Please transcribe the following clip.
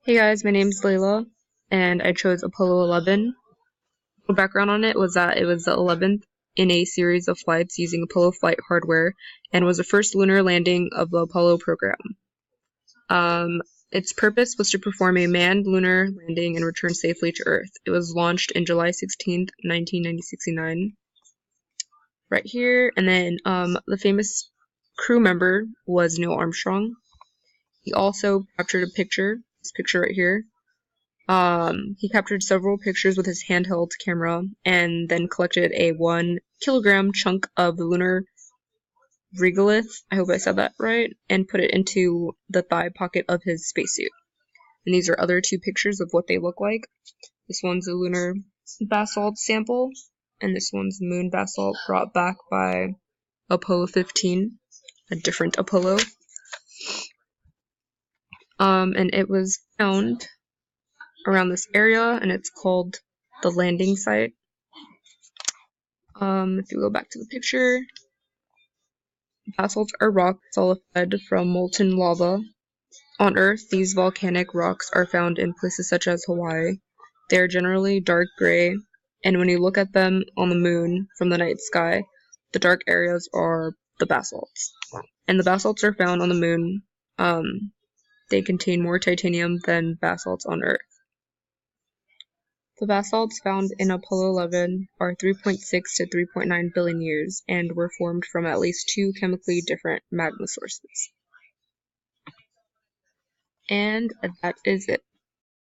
Hey guys, my name's Layla, and I chose Apollo 11. The background on it was that it was the 11th in a series of flights using Apollo flight hardware, and was the first lunar landing of the Apollo program. Its purpose was to perform a manned lunar landing and return safely to Earth. It was launched in July 16th, 1969. Right here, and then the famous crew member was Neil Armstrong. He also captured a picture, this picture right here. He captured several pictures with his handheld camera and then collected a 1 kilogram chunk of the lunar regolith, I hope I said that right, and put it into the thigh pocket of his spacesuit. And these are other two pictures of what they look like. This one's a lunar basalt sample, and this one's moon basalt brought back by Apollo 15, a different Apollo. And it was found around this area, and it's called the landing site. If you go back to the picture, basalts are rocks solidified from molten lava. On Earth, these volcanic rocks are found in places such as Hawaii. They are generally dark gray, and when you look at them on the moon from the night sky, the dark areas are the basalts. And the basalts are found on the moon. They contain more titanium than basalts on Earth. The basalts found in Apollo 11 are 3.6 to 3.9 billion years and were formed from at least two chemically different magma sources. And that is it.